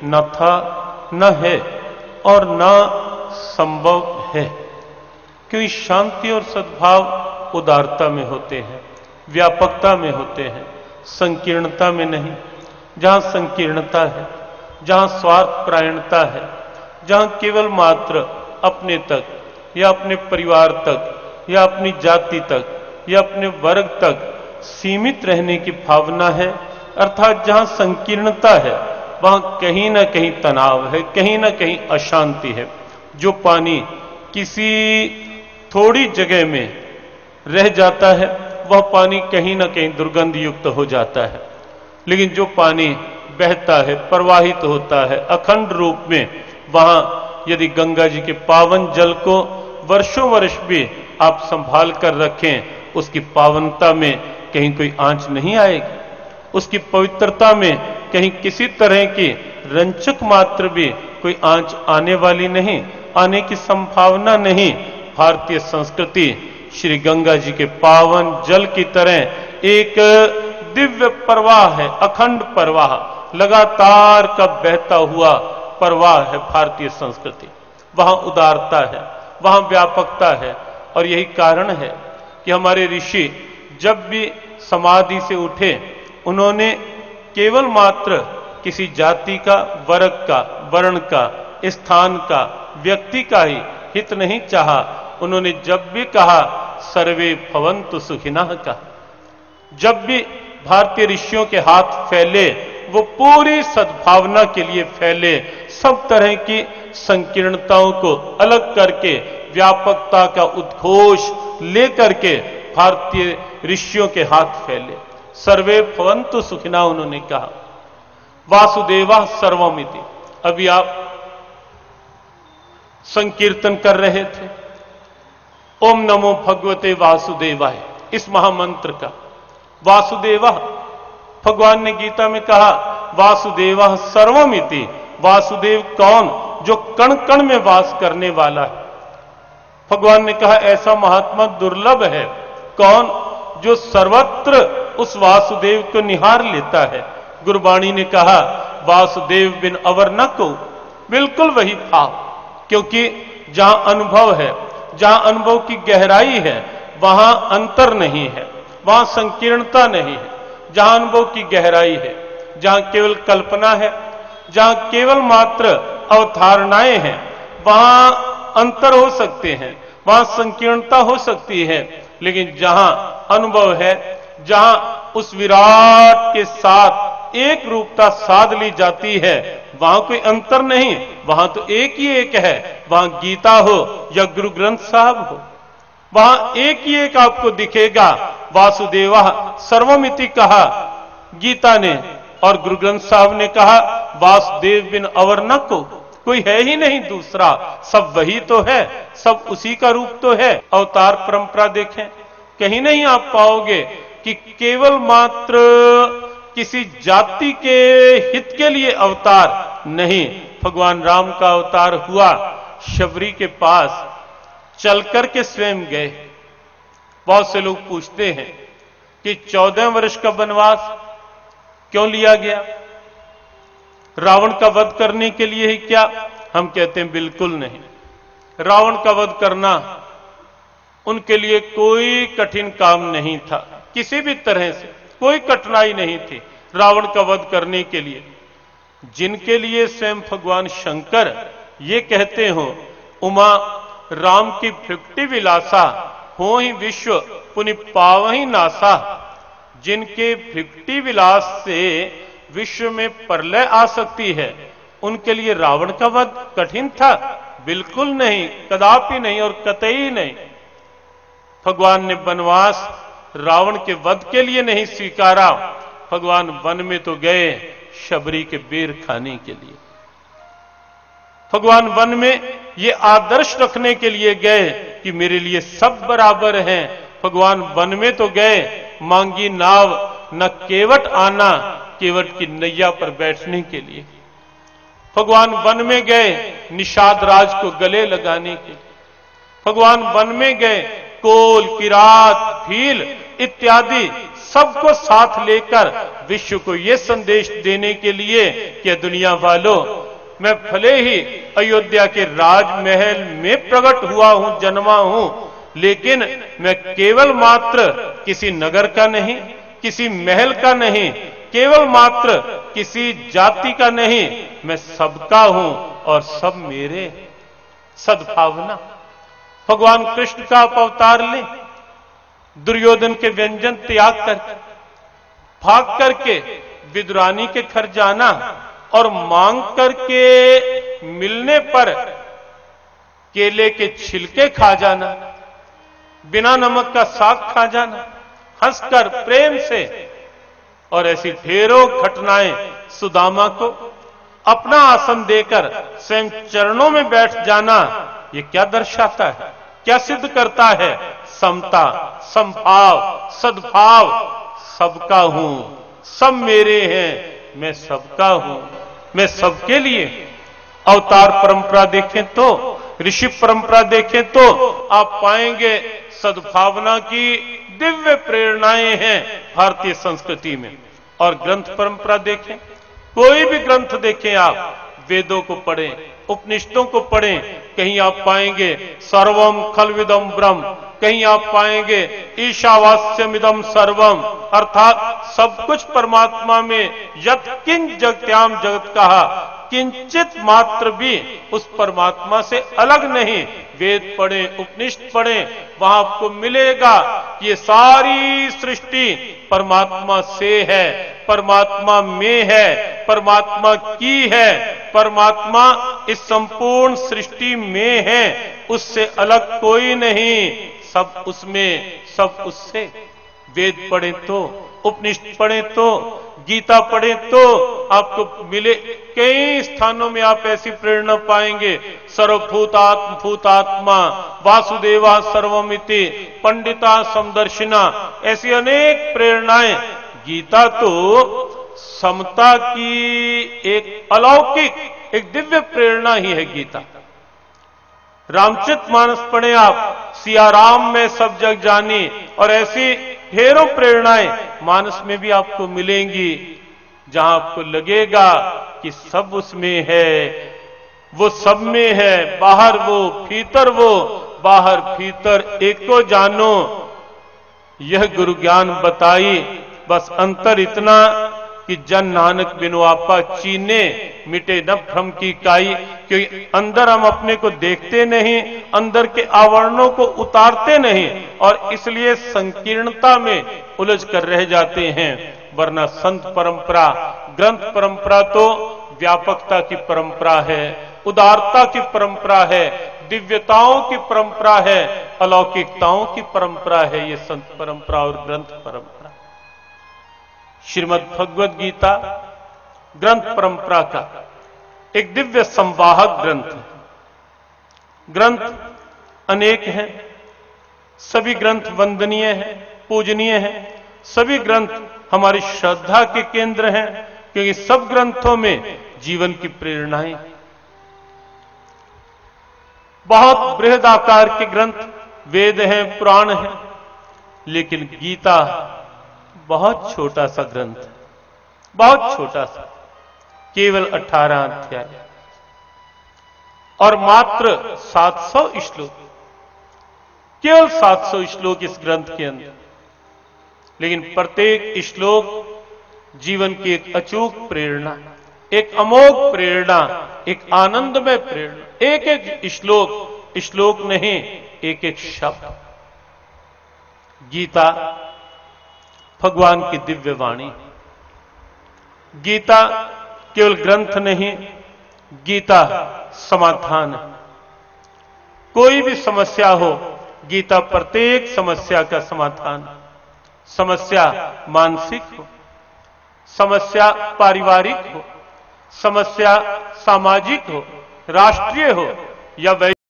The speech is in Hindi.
न था, न है और न संभव है। क्योंकि शांति और सद्भाव उदारता में होते हैं, व्यापकता में होते हैं, संकीर्णता में नहीं। जहां संकीर्णता है, जहां स्वार्थ परायणता है, जहां केवल मात्र अपने तक या अपने परिवार तक या अपनी जाति तक या अपने वर्ग तक सीमित रहने की भावना है, अर्थात जहां संकीर्णता है वहां कहीं ना कहीं तनाव है, कहीं ना कहीं अशांति है। जो पानी किसी थोड़ी जगह में रह जाता है वह पानी कहीं ना कहीं दुर्गंध युक्त हो जाता है, लेकिन जो पानी बहता है, प्रवाहित होता है अखंड रूप में, वहां यदि गंगा जी के पावन जल को वर्षों वर्ष भी आप संभाल कर रखें, उसकी पावनता में कहीं कोई आंच नहीं आएगी, उसकी पवित्रता में कहीं किसी तरह की रंचक मात्र भी कोई आंच आने वाली नहीं, आने की संभावना नहीं। भारतीय संस्कृति श्री गंगा जी के पावन जल की तरह एक दिव्य प्रवाह है, अखंड प्रवाह, लगातार का बहता हुआ प्रवाह है भारतीय संस्कृति। वहां उदारता है, वहां व्यापकता है, और यही कारण है कि हमारे ऋषि जब भी समाधि से उठे उन्होंने केवल मात्र किसी जाति का, वर्ग का, वर्ण का, स्थान का, व्यक्ति का ही हित नहीं चाहा। उन्होंने जब भी कहा सर्वे भवन्तु सुखिनः का, जब भी भारतीय ऋषियों के हाथ फैले वो पूरी सद्भावना के लिए फैले, सब तरह की संकीर्णताओं को अलग करके व्यापकता का उद्घोष लेकर के भारतीय ऋषियों के हाथ फैले। सर्वे भवन्तु सुखिनः उन्होंने कहा। वासुदेवा सर्वमिति, अभी आप संकीर्तन कर रहे थे ओम नमो भगवते वासुदेवाय, इस महामंत्र का। वासुदेवा, भगवान ने गीता में कहा वासुदेवा सर्वमिति, वासुदेव कौन? जो कण कण में वास करने वाला है। भगवान ने कहा ऐसा महात्मा दुर्लभ है। कौन? जो सर्वत्र उस वासुदेव को निहार लेता है। गुरबाणी ने कहा वासुदेव बिन अवर न को, बिल्कुल वही भाव, क्योंकि जहां अनुभव है, जहां अनुभव की गहराई है, वहां अंतर नहीं है, वहां संकीर्णता नहीं है। जहां अनुभव की गहराई है, जहां केवल कल्पना है, जहां केवल मात्र अवधारणाएं हैं, वहां अंतर हो सकते हैं, वहां संकीर्णता हो सकती है। लेकिन जहां अनुभव है, जहां उस विराट के साथ एक रूपता साध ली जाती है, वहां कोई अंतर नहीं, वहां तो एक ही एक है। वहां गीता हो या गुरु ग्रंथ साहब हो, वहां एक ही एक आपको दिखेगा। वासुदेवा सर्वमिति कहा गीता ने, और गुरु ग्रंथ साहब ने कहा वासुदेव बिन अवर न को, कोई है ही नहीं दूसरा, सब वही तो है, सब उसी का रूप तो है। अवतार परंपरा देखें, कहीं नहीं आप पाओगे कि केवल मात्र किसी जाति के हित के लिए अवतार नहीं। भगवान राम का अवतार हुआ, शबरी के पास चल करके स्वयं गए। बहुत से लोग पूछते हैं कि 14 वर्ष का वनवास क्यों लिया गया? रावण का वध करने के लिए ही क्या? हम कहते हैं बिल्कुल नहीं। रावण का वध करना उनके लिए कोई कठिन काम नहीं था, किसी भी तरह से कोई कठिनाई नहीं थी रावण का वध करने के लिए। जिनके लिए स्वयं भगवान शंकर ये कहते हो उमा राम की भृक्ति विलासा हो ही विश्व पुनि पावहि नासा, जिनके भृक्ति विलास से विश्व में प्रलय आ सकती है, उनके लिए रावण का वध कठिन था? बिल्कुल नहीं, कदापि नहीं और कतई नहीं। भगवान ने वनवास रावण के वध के लिए नहीं स्वीकारा, भगवान वन में तो गए शबरी के बेर खाने के लिए। भगवान वन में ये आदर्श रखने के लिए गए कि मेरे लिए सब बराबर हैं। भगवान वन में तो गए मांगी नाव न केवट आना, केवट की नैया पर बैठने के लिए। भगवान वन में गए निषाद राज को गले लगाने के लिए। भगवान वन में गए कोल, किरात, भील इत्यादि सबको साथ लेकर विश्व को यह संदेश देने के लिए कि दुनिया वालों, मैं भले ही अयोध्या के राजमहल में प्रकट हुआ हूं, जन्मा हूं, लेकिन मैं केवल मात्र किसी नगर का नहीं, किसी महल का नहीं, केवल मात्र किसी जाति का नहीं, मैं सबका हूं और सब मेरे। सद्भावना। भगवान कृष्ण का आप अवतार ले, दुर्योधन के व्यंजन त्याग करके, भाग करके विदुरानी के घर जाना और मांग करके मिलने पर केले के छिलके खा जाना, बिना नमक का साग खा जाना, हंसकर प्रेम से, और ऐसी ढेरों घटनाएं, सुदामा को अपना आसन देकर स्वयं चरणों में बैठ जाना, ये क्या दर्शाता है, क्या सिद्ध करता है? समता, समभाव, सद्भाव। सबका हूं, सब मेरे हैं, मैं सबका हूं, मैं सबके लिए। अवतार परंपरा देखें तो, ऋषि परंपरा देखें तो आप पाएंगे सद्भावना की दिव्य प्रेरणाएं हैं भारतीय संस्कृति में। और ग्रंथ परंपरा देखें, कोई भी ग्रंथ देखें आप, वेदों को पढ़ें, उपनिषदों को पढ़ें, कहीं आप पाएंगे सर्वम खलविदम ब्रह्म, कहीं आप पाएंगे ईशावास्यमिदम सर्वम, अर्थात सब कुछ परमात्मा में। यत्किंच जगत्याम जगत कहा, किंचित मात्र भी उस परमात्मा से अलग नहीं। वेद पढ़ें, उपनिषद पढ़ें, वहां आपको मिलेगा ये सारी सृष्टि परमात्मा से है, परमात्मा में है, परमात्मा की है, परमात्मा इस संपूर्ण सृष्टि में है, उससे अलग कोई नहीं, सब उसमें, सब उससे। वेद पढ़ें तो, उपनिषद पढ़ें तो, गीता पढ़ें तो आपको मिले, कई स्थानों में आप ऐसी प्रेरणा पाएंगे। सर्वभूतात्म भूतात्मा वासुदेवा सर्वमिति पंडिता समदर्शिना, ऐसी अनेक प्रेरणाएं। गीता तो समता की एक अलौकिक, एक दिव्य प्रेरणा ही है गीता। रामचरितमानस पढ़ें आप, सिया राम में सब जग जानी, और ऐसी ढेरों प्रेरणाएं मानस में भी आपको मिलेंगी, जहां आपको लगेगा कि सब उसमें है, वो सब में है, बाहर वो भीतर वो, बाहर भीतर एको जानो, यह गुरु ज्ञान बताई। बस अंतर इतना कि जन नानक बिनु आपा चीने, मिटे न भ्रम की काई। क्योंकि अंदर हम अपने को देखते नहीं, अंदर के आवरणों को उतारते नहीं, और इसलिए संकीर्णता में उलझ कर रह जाते हैं। वरना संत परंपरा, ग्रंथ परंपरा तो व्यापकता की परंपरा है, उदारता की परंपरा है, दिव्यताओं की परंपरा है, अलौकिकताओं की परंपरा है ये संत परंपरा और ग्रंथ परंपरा। श्रीमद् भगवद गीता ग्रंथ परंपरा का एक दिव्य संवाहक ग्रंथ है। ग्रंथ अनेक हैं, सभी ग्रंथ वंदनीय हैं, पूजनीय हैं, सभी ग्रंथ हमारी श्रद्धा के केंद्र हैं, क्योंकि सब ग्रंथों में जीवन की प्रेरणाएं। बहुत बृहद आकार के ग्रंथ वेद हैं, पुराण हैं, लेकिन गीता बहुत छोटा सा ग्रंथ है, बहुत छोटा सा, केवल 18 अध्याय और मात्र 700 श्लोक, केवल 700 श्लोक इस ग्रंथ के अंदर। लेकिन प्रत्येक श्लोक जीवन की एक अचूक प्रेरणा, एक अमोघ प्रेरणा, एक आनंदमय प्रेरणा। एक एक श्लोक, श्लोक नहीं, एक एक शब्द। गीता भगवान की दिव्य वाणी। गीता केवल ग्रंथ नहीं, गीता समाधान है। कोई भी समस्या हो, गीता प्रत्येक समस्या का समाधान। समस्या मानसिक हो, समस्या पारिवारिक हो, समस्या सामाजिक हो, राष्ट्रीय हो या